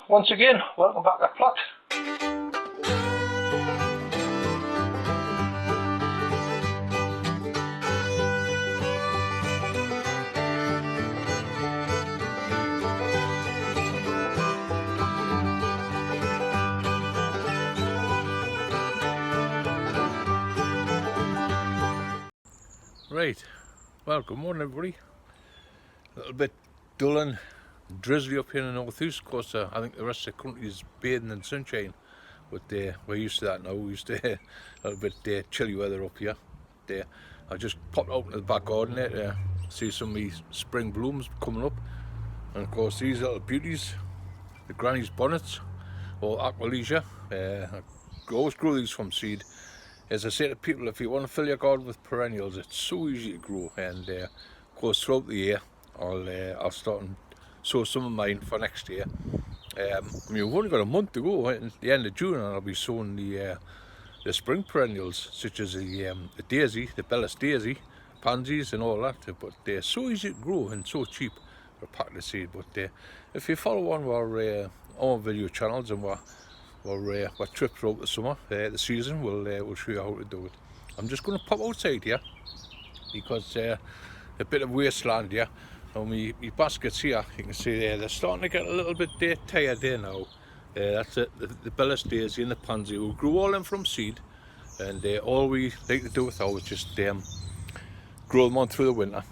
once again, welcome back to Plot. Right, well, good morning everybody. A little bit dull and drizzly up here in the northeast. Of course, I think the rest of the country is bathing in sunshine, but we're used to that now. We're used to a little bit chilly weather up here. I just popped out into the back garden there to see some of these spring blooms coming up, and of course these little beauties, the granny's bonnets or aqualesia. I always grow these from seed. As I say to people, if you want to fill your garden with perennials, it's so easy to grow, and of course throughout the year I'll start and sow some of mine for next year. We've only got a month to go at the end of June, and I'll be sowing the spring perennials such as the daisy, the Bellis daisy, pansies and all that. But they're so easy to grow and so cheap for a packet of seed. But if you follow one of our video channels and what trips throughout the summer, the season, we'll show you how to do it. I'm just going to pop outside here because a bit of wasteland here. Now my baskets here, you can see there, they're starting to get a little bit tired there now. That's it, the Bellis daisy and the pansy. We'll grow all them from seed, and all we like to do with those is just grow them on through the winter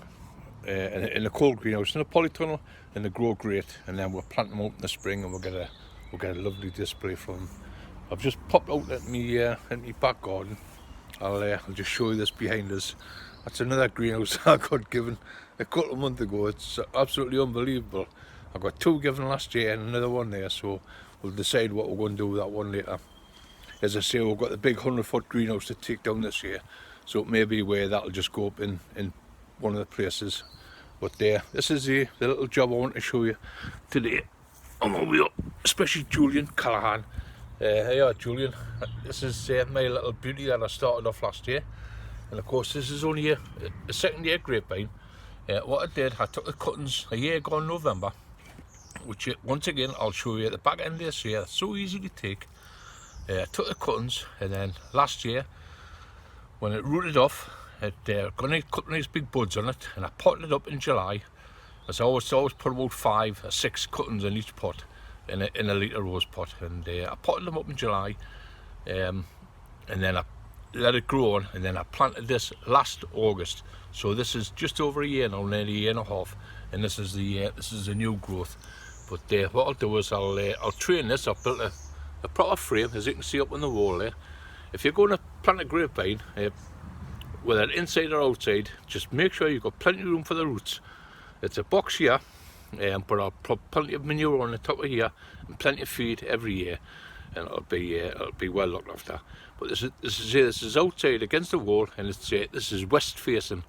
in a cold greenhouse, in a polytunnel, and they grow great. And then we'll plant them out in the spring, and we'll get a lovely display from them. I've just popped out at my back garden. I'll just show you this behind us. That's another greenhouse I got given a couple of months ago. It's absolutely unbelievable. I got two given last year and another one there, so we'll decide what we're going to do with that one later. As I say, we've got the big 100-foot greenhouse to take down this year, so it may be where that'll just go up in one of the places. But this is the little job I want to show you today. I'm over here, especially Julian Callahan. Hey, Julian. This is my little beauty that I started off last year, and of course this is only a second year grapevine. What I did, I took the cuttings a year ago in November, which once again I'll show you at the back end of this year. It's so easy to take. I took the cuttings, and then last year when it rooted off, it got a couple of nice big buds on it, and I potted it up in July. As I always put about 5 or 6 cuttings in each pot in a litre rose pot, and I potted them up in July, and then I let it grow on, and then I planted this last August. So this is just over a year now, nearly a year and a half, and this is the new growth. But what I'll do is I'll train this. I've built a proper frame, as you can see up on the wall there. If you're going to plant a grapevine, whether inside or outside, just make sure you've got plenty of room for the roots. It's a box here, but I'll put plenty of manure on the top of here and plenty of feed every year, and it'll be well looked after. But this is outside against the wall, and this is west facing,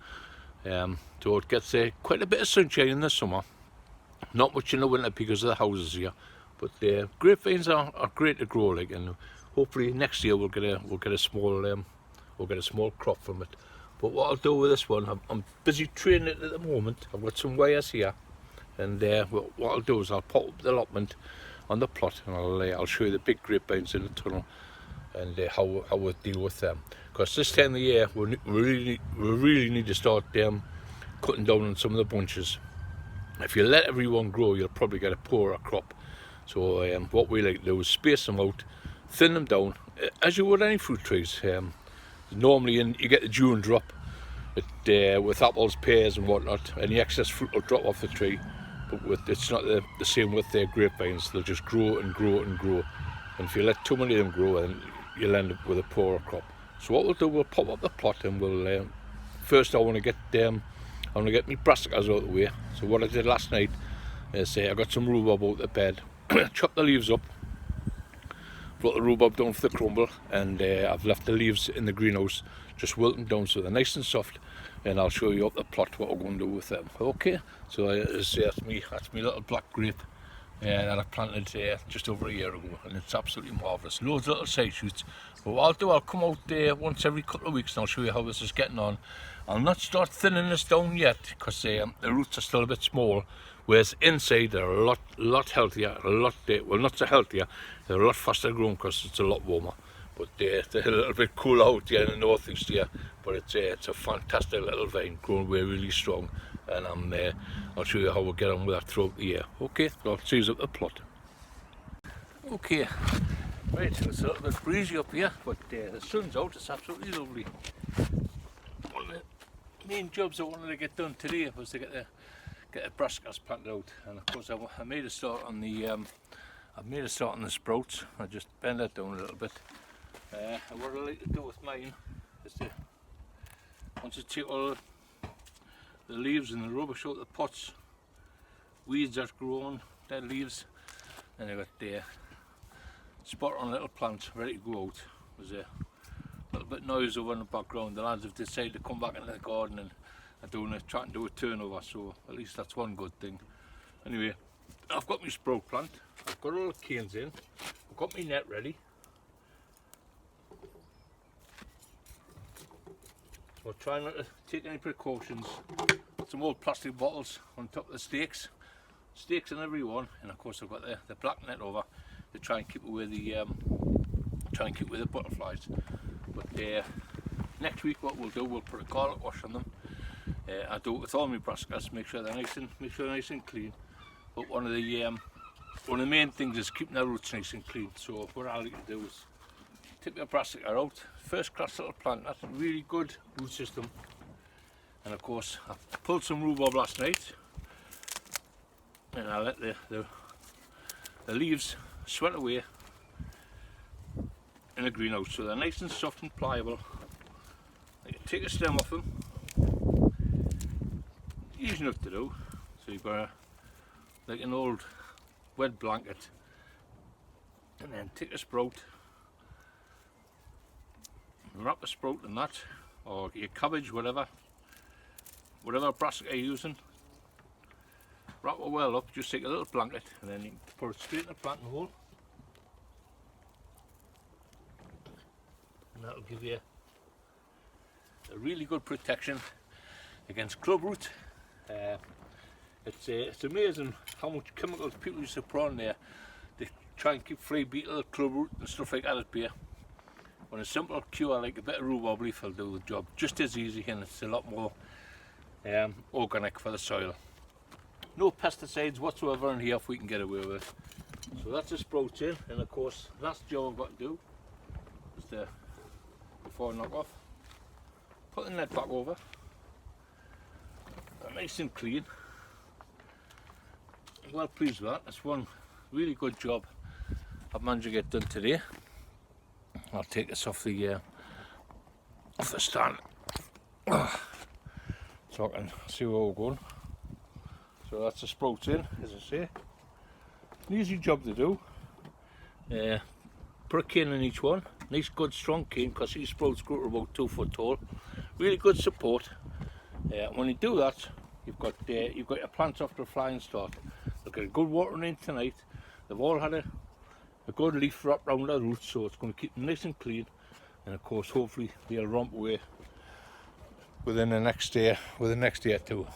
so it gets quite a bit of sunshine in the summer, not much in the winter because of the houses here. But grapevines are great to grow, like, and hopefully next year we'll get a small crop from it. But what I'll do with this one, I'm busy training it at the moment. I've got some wires here, and what I'll do is I'll pop up the allotment on the plot, and I'll show you the big grapevines in the tunnel and how we deal with them. Because this time of the year we really need to start cutting down on some of the bunches. If you let everyone grow, you'll probably get a poorer crop. So what we like to do is space them out, thin them down, as you would any fruit trees. Normally you get the June drop with apples, pears and whatnot, and the excess fruit will drop off the tree. But it's not the same with their grapevines. They'll just grow and grow and grow, and if you let too many of them grow, then you'll end up with a poorer crop. So what we'll do, we'll pop up the plot, and we'll first I want to get my brassicas out of the way. So what I did last night is I got some rhubarb out the bed, chopped the leaves up, brought the rhubarb down for the crumble, and I've left the leaves in the greenhouse just wilting down so they're nice and soft, and I'll show you up the plot what we're going to do with them. Okay, so that's me little black grape that I planted just over a year ago, and it's absolutely marvellous. Loads of little side shoots. But what I'll do, I'll come out once every couple of weeks and I'll show you how this is getting on. I'll not start thinning this down yet because the roots are still a bit small, whereas inside they're a lot healthier, well, not so healthier, they're a lot faster growing because it's a lot warmer. But they're a little bit cool out here in the northeast here, but it's a fantastic little vine growing away really strong, and I'll show you how we'll get on with that throughout the year. Okay, so I'll see you at the plot. Okay, right, it's a little bit breezy up here, but the sun's out, it's absolutely lovely. One of the main jobs I wanted to get done today was to get the brassicas planted out, and of course I made a start on the sprouts. I just bend that down a little bit. And what I like to do with mine is to, once I take all the leaves and the rubbish out of the pots, weeds that grow on, dead leaves, and I got the spot on little plants ready to go out. There's a little bit of noise over in the background. The lads have decided to come back into the garden and are trying to do a turnover, so at least that's one good thing. Anyway, I've got my sprout plant, I've got all the canes in, I've got my net ready. So try not to take any precautions. Got some old plastic bottles on top of the stakes in every one, and of course I've got the black net over to try and keep away the butterflies. But next week what we'll do, we'll put a garlic wash on them. I do it with all my brassicas, make sure they're nice and clean. But one of the main things is keeping their roots nice and clean. So what I like to do is take my brassica out, first class little plant, that's a really good root system. And of course I pulled some rhubarb last night, and I let the leaves sweat away in the greenhouse, so they're nice and soft and pliable. I can take a stem off them, easy enough to do. So you've got like an old wet blanket, and then take a sprout, wrap a sprout in that, or your cabbage, whatever brassica you're using, wrap it well up, just take a little blanket, and then you can put it straight in the planting hole, and that'll give you a really good protection against clubroot. It's amazing how much chemicals people used to put on there to try and keep flea beetle, clubroot and stuff like that at bay. When a simple cure like a bit of rhubarb leaf will do the job just as easy, and it's a lot more organic for the soil. No pesticides whatsoever in here if we can get away with it. So that's the sprouts in, and of course last job I've got to do is before I knock off, put the net back over. They're nice and clean. I'm well pleased with that. That's one really good job I've managed to get done today. I'll take this off the stand so I can see where we're going. So that's the sprouts in, as I say. An easy job to do. Put a cane in each one. Nice good strong cane, because these sprouts grow to about 2 foot tall. Really good support. When you do that, you've got your plants off to a flying start. They'll get a good watering in tonight. They've all had a good leaf wrap around their roots, so it's going to keep them nice and clean. And of course, hopefully they'll romp away within the next day too.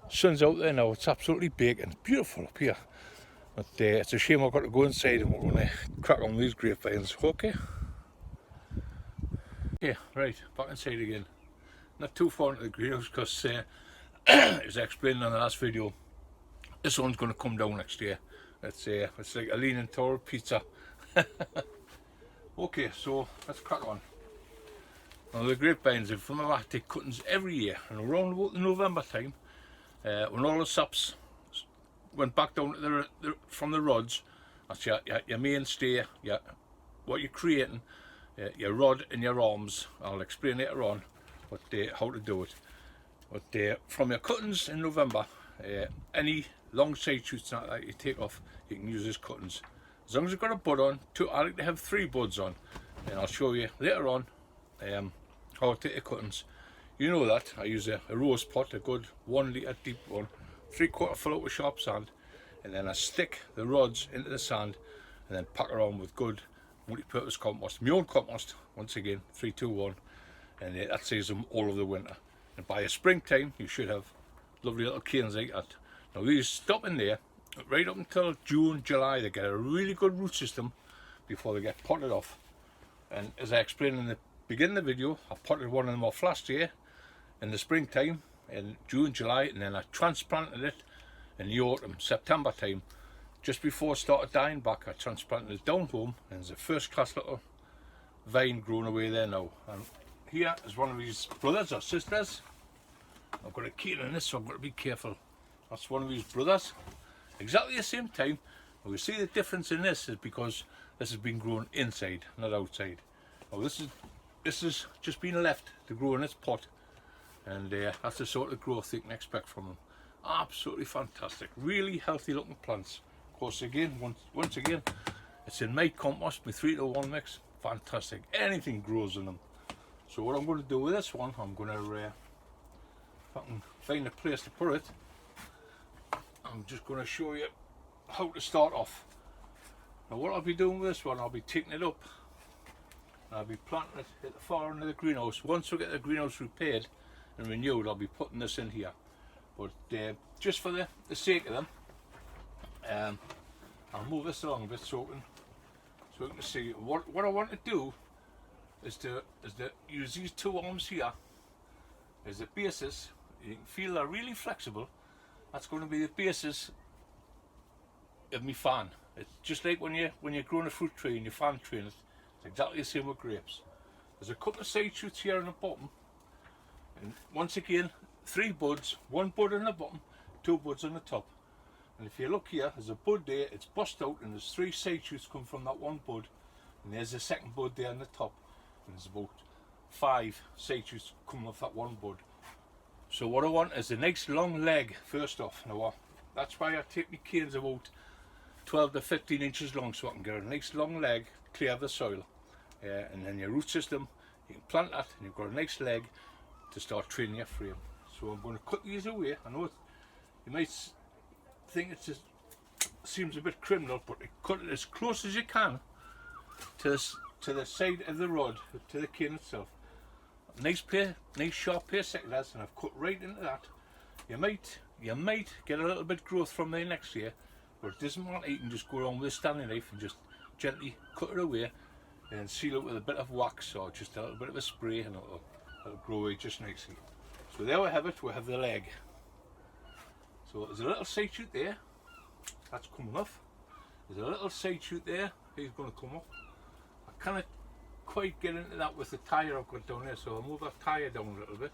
Sun's out there now, it's absolutely baking. It's beautiful up here. But it's a shame I've got to go inside, and we're going to crack on with these grapevines. Okay? Yeah, right, back inside again. Not too far into the greenhouse, because as I explained in the last video, this one's going to come down next year. It's like a leaning tower pizza. Okay, so let's crack on. Now the grapevines, from I take cuttings every year, and around about the November time, when all the saps went back down to from the rods, that's your mainstay, what you're creating, your rod and your arms. I'll explain later on how to do it. But from your cuttings in November, any long side shoots that you take off, you can use as cuttings. As long as you've got a bud on, I like to have 3 buds on, and I'll show you later on how to take the cuttings. You know that I use a rose pot, a good 1 litre deep one, 3/4 full out with sharp sand, and then I stick the rods into the sand and then pack around with good multi-purpose compost, my own compost, once again, 3, 2, 1, and that saves them all over the winter. And by the springtime you should have lovely little canes like that. Now these stop in there right up until June, July. They get a really good root system before they get potted off. And as I explained in the beginning of the video, I potted one of them off last year in the springtime, in June, July, and then I transplanted it in the autumn, September time. Just before it started dying back, I transplanted it down home, and there's a first class little vine growing away there now. And here is one of his brothers or sisters. I've got a key in this, so I've got to be careful. That's one of his brothers, exactly the same time. And we see the difference in this is because this has been grown inside, not outside. Now this is just been left to grow in this pot, and that's the sort of growth you can expect from them. Absolutely fantastic, really healthy looking plants. Of course, again, once again, it's in my compost, my 3 to 1 mix. Fantastic, anything grows in them. So what I'm going to do with this one, I'm going to, if I can find a place to put it, I'm just going to show you how to start off. Now what I'll be doing with this one, I'll be taking it up, and I'll be planting it at the far end of the greenhouse. Once we get the greenhouse repaired and renewed, I'll be putting this in here. But just for the sake of them, I'll move this along a bit so we can see. What I want to do is to use these 2 arms here as the basis. You can feel they're really flexible. That's going to be the basis of my fan. It's just like when you're growing a fruit tree and you fan train it. It's exactly the same with grapes. There's a couple of side shoots here on the bottom, and once again 3 buds, 1 bud on the bottom, 2 buds on the top. And if you look here, there's a bud there, it's bust out, and there's 3 side shoots come from that 1 bud, and there's a second bud there on the top, and there's about 5 side shoots coming off that 1 bud. So what I want is a nice long leg first off. Now that's why I take my canes about 12 to 15 inches long, so I can get a nice long leg, clear of the soil, and then your root system, you can plant that and you've got a nice leg to start training your frame. So I'm going to cut these away. I know you might think it seems a bit criminal, but cut it as close as you can to the side of the rod, to the cane itself. Nice sharp pair secateurs, and I've cut right into that. You might get a little bit growth from there next year, but it doesn't matter. You can just go around with a standing knife and just gently cut it away and seal it with a bit of wax or just a little bit of a spray, and it'll grow away just nicely. So there we have it, we have the leg. So there's a little side shoot there, that's coming off. There's a little side shoot there, he's going to come up. I cannot quite get into that with the tyre I've got down there, so I'll move that tyre down a little bit.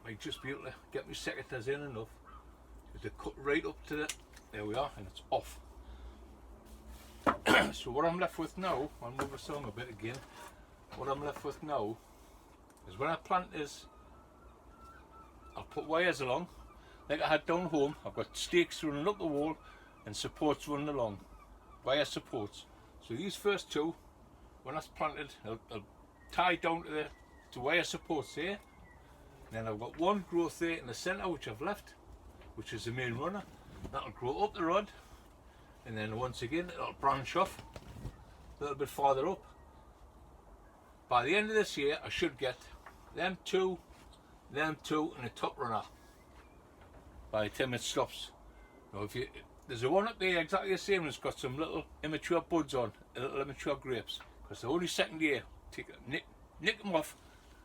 Might just be able to get my secateurs in enough to cut right up to the, there we are, and it's off. So what I'm left with now, I'll move this along a bit again. What I'm left with now is when I plant this, I'll put wires along like I had down home. I've got stakes running up the wall and supports running along, wire supports. So these first 2, when that's planted, I'll tie down to wire supports there. And then I've got 1 growth there in the centre which I've left, which is the main runner. That'll grow up the rod, and then once again it'll branch off a little bit farther up. By the end of this year I should get them 2, and a top runner by the time it stops. Now there's a one up there exactly the same, it's got some little immature buds on, little immature grapes, because they're only second year. Nick them off,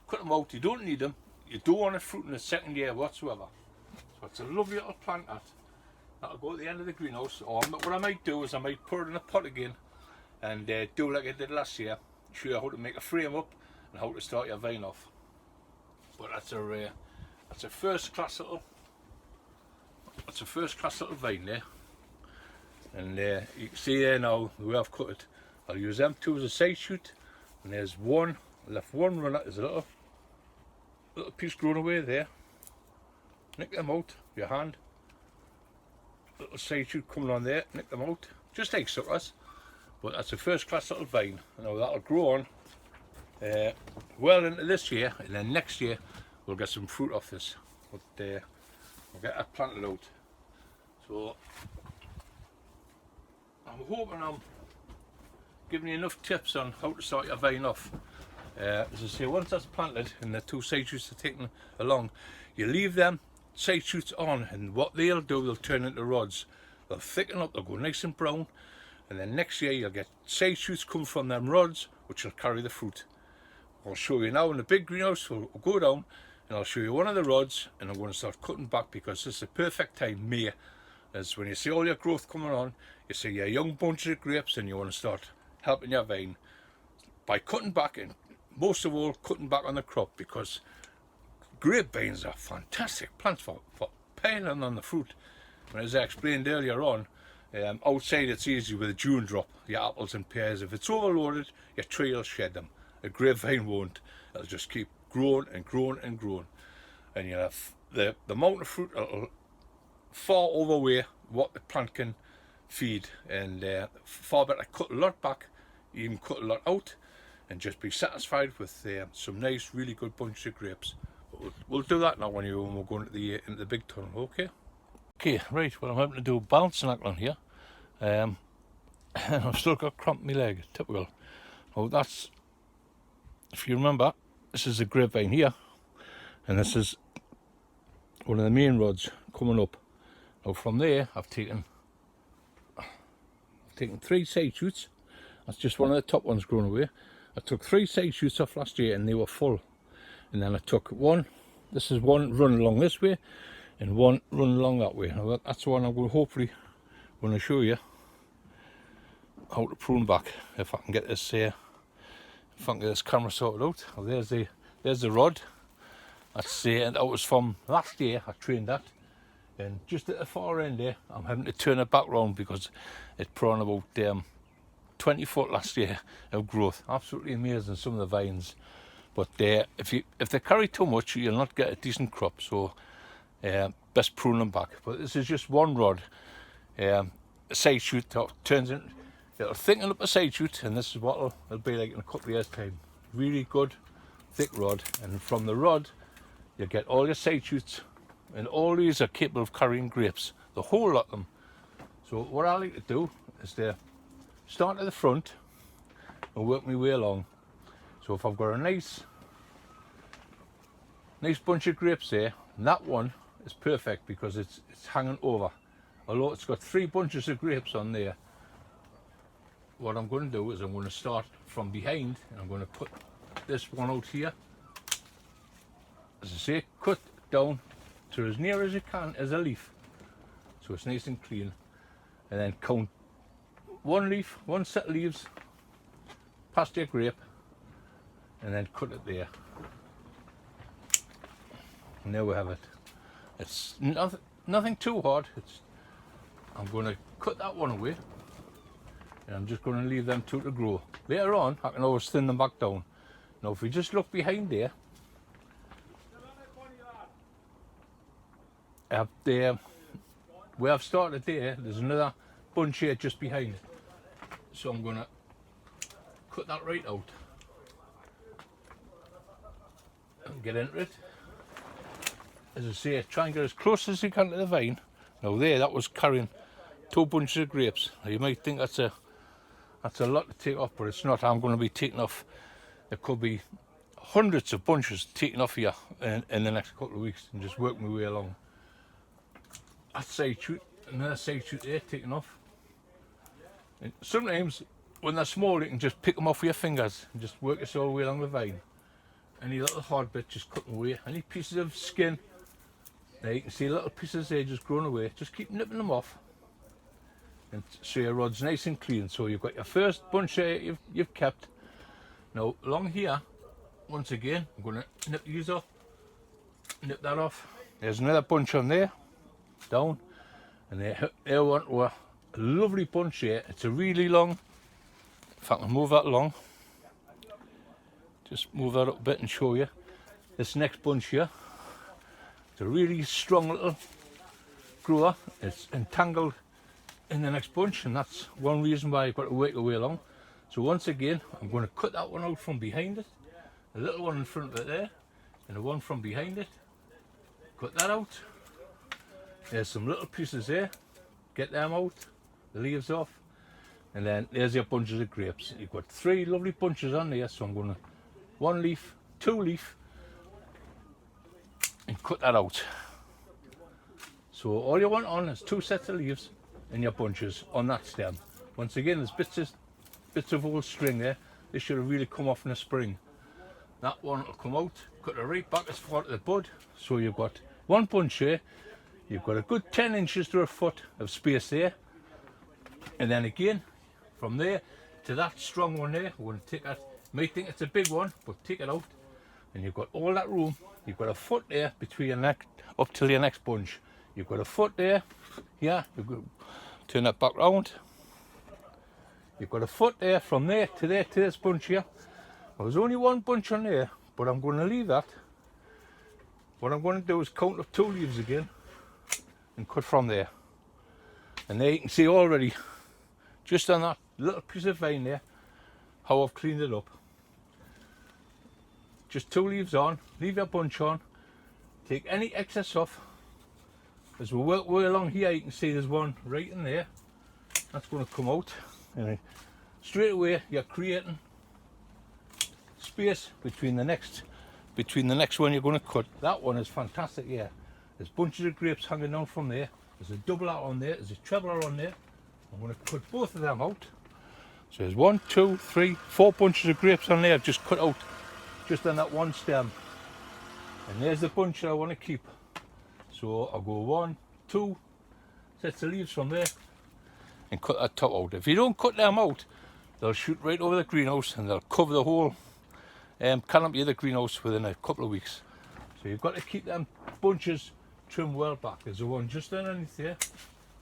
cut them out, you don't need them, you don't want it fruit in the second year whatsoever. So it's a lovely little plant that'll go at the end of the greenhouse. Or what I might do is I might put it in a pot again and do like I did last year, show you how to make a frame up and how to start your vine off. But that's a first class little vine there. And you can see there now the way I've cut it. I'll use them 2 as a side shoot, and there's left 1 runner. There's a little piece growing away there. Nick them out, your hand. Little side shoot coming on there, nick them out, just like suckers. But that's a first class little vine. Now that'll grow on well into this year, and then next year we'll get some fruit off this. But we'll get that planted out. So I'm hoping I'm giving you enough tips on how to start your vine off. As I say, once that's planted and the two side shoots are taken along, you leave them side shoots on, and what they'll do, they'll turn into rods. They'll thicken up, they'll go nice and brown, and then next year you'll get side shoots come from them rods which will carry the fruit. I'll show you now in the big greenhouse. We'll go down and I'll show you one of the rods, and I'm going to start cutting back because this is the perfect time, May, as when you see all your growth coming on, you see your young bunches of grapes, and you want to start helping your vine by cutting back, and most of all cutting back on the crop, because grapevines are fantastic plants for piling on the fruit. And as I explained earlier on, outside it's easy with a June drop, your apples and pears. If it's overloaded, your tree will shed them. A grapevine won't. It'll just keep growing and growing and growing, and you'll have the amount of fruit will far overweigh what the plant can feed, and far better cut a lot back, even cut a lot out, and just be satisfied with some nice, really good bunches of grapes. We'll do that now when we're going into the big tunnel. Okay, right. Well, I'm having to do balancing act on here. I've still got cramp in my leg. Typical. Oh, that's, if you remember, this is a grapevine here, and this is one of the main rods coming up. Now from there, I've taken 3 side shoots. That's just one of the top ones growing away. I took 3 side shoots off last year, and they were full. And then I took one. This is one running along this way, and one running along that way. Now that's the one I'm going to hopefully show you how to prune back, if I can get this camera sorted out. Well, there's the rod. That's and that was from last year. I trained that, and just at the far end there, I'm having to turn it back round because it put on about 20 foot last year of growth. Absolutely amazing, some of the vines. But if they carry too much, you'll not get a decent crop. So best prune them back. But this is just one rod. A side shoot turns into, it'll thicken up a side shoot, and this is what it'll be like in a couple of years' time. Really good, thick rod, and from the rod, you get all your side shoots, and all these are capable of carrying grapes, the whole lot of them. So what I like to do is to start at the front and work my way along. So if I've got a nice bunch of grapes there, and that one is perfect because it's hanging over. Although it's got 3 bunches of grapes on there, what I'm going to do is I'm going to start from behind, and I'm going to put this one out here. As I say, cut down to as near as you can as a leaf, so it's nice and clean, and then count 1 leaf, 1 set of leaves past your grape, and then cut it there. And there we have it. It's nothing too hard. I'm going to cut that one away, and I'm just going to leave them 2 to grow. Later on, I can always thin them back down. Now, if we just look behind there, where I've started there, there's another bunch here just behind. So I'm going to cut that right out and get into it. As I say, try and get as close as you can to the vine. Now that was carrying 2 bunches of grapes. Now you might think that's a lot to take off, but it's not. I'm going to be taking off, there could be hundreds of bunches taken off here in the next couple of weeks, and just work my way along. That side shoot, another side shoot there taken off. And sometimes when they're small, you can just pick them off with your fingers and just work this all the way along the vine. Any little hard bit, just cut them away. Any pieces of skin, there you can see little pieces there just growing away. Just keep nipping them off, and so your rod's nice and clean. So you've got your first bunch there you've kept. Now along here, once again, I'm going to nip these off, nip that off. There's another bunch on there, down, and there one to a lovely bunch here. It's a really long. If I can move that along, just move that up a bit and show you. This next bunch here, it's a really strong little grower. It's entangled in the next bunch, and that's one reason why I've got to work your way along. So once again, I'm going to cut that one out from behind it, a little one in front of it there, and the one from behind it. Cut that out. There's some little pieces there. get them out, the leaves off, and then there's your bunches of grapes. You've got 3 lovely bunches on there, so I'm going to 1 leaf, 2 leaf, and cut that out. So all you want on is 2 sets of leaves in your bunches on that stem. Once again, there's bits of old string there. This should have really come off in the spring. That one will come out, cut it right back as far to the bud. So you've got 1 bunch here. You've got a good 10 inches to a foot of space there. And then again, from there to that strong one there, we're going to take that. You might think it's a big one, but take it out. And you've got all that room. You've got a foot there between your neck up till your next bunch. You've got a foot there. Yeah, you've got, turn that back round. You've got a foot there from there to this bunch here. There's only 1 bunch on there, but I'm going to leave that. What I'm going to do is count up 2 leaves again and cut from there. And there you can see already, just on that little piece of vine there, how I've cleaned it up. Just 2 leaves on, leave your bunch on, take any excess off. As we work way along here, you can see there's one right in there. That's going to come out. And straight away, you're creating space between the next one you're going to cut. That one is fantastic. Yeah, there's bunches of grapes hanging down from there. There's a doubler on there. There's a trebler on there. I'm going to cut both of them out. So there's 1, 2, 3, 4 bunches of grapes on there. I've just cut out just on that one stem. And there's the bunch that I want to keep. So I'll go 1, 2 sets of leaves from there and cut that top out. If you don't cut them out, they'll shoot right over the greenhouse and they'll cover the whole canopy of the greenhouse within a couple of weeks. So you've got to keep them bunches trimmed well back. There's the one just underneath there.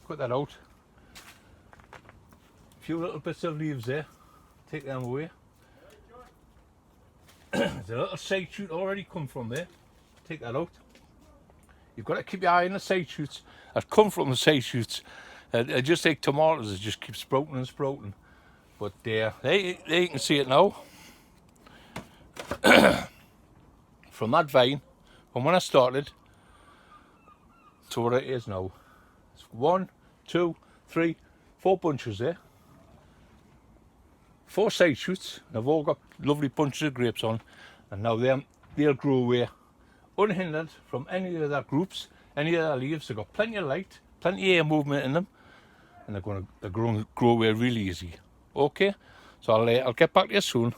Cut that out. A few little bits of leaves there. Take them away. There's a little side shoot already come from there. Take that out. You've got to keep your eye on the side shoots that come from the side shoots. They're just like tomatoes, it just keeps sprouting and sprouting. But there you can see it now. From that vine, from when I started to what it is now. It's 1, 2, 3, 4 bunches there. 4 side shoots. They've all got lovely bunches of grapes on. And now they'll grow away unhindered from any of their groups, any of their leaves. They've got plenty of light, plenty of air movement in them. And they're going to grow away really easy. Okay, so I'll get back to you soon.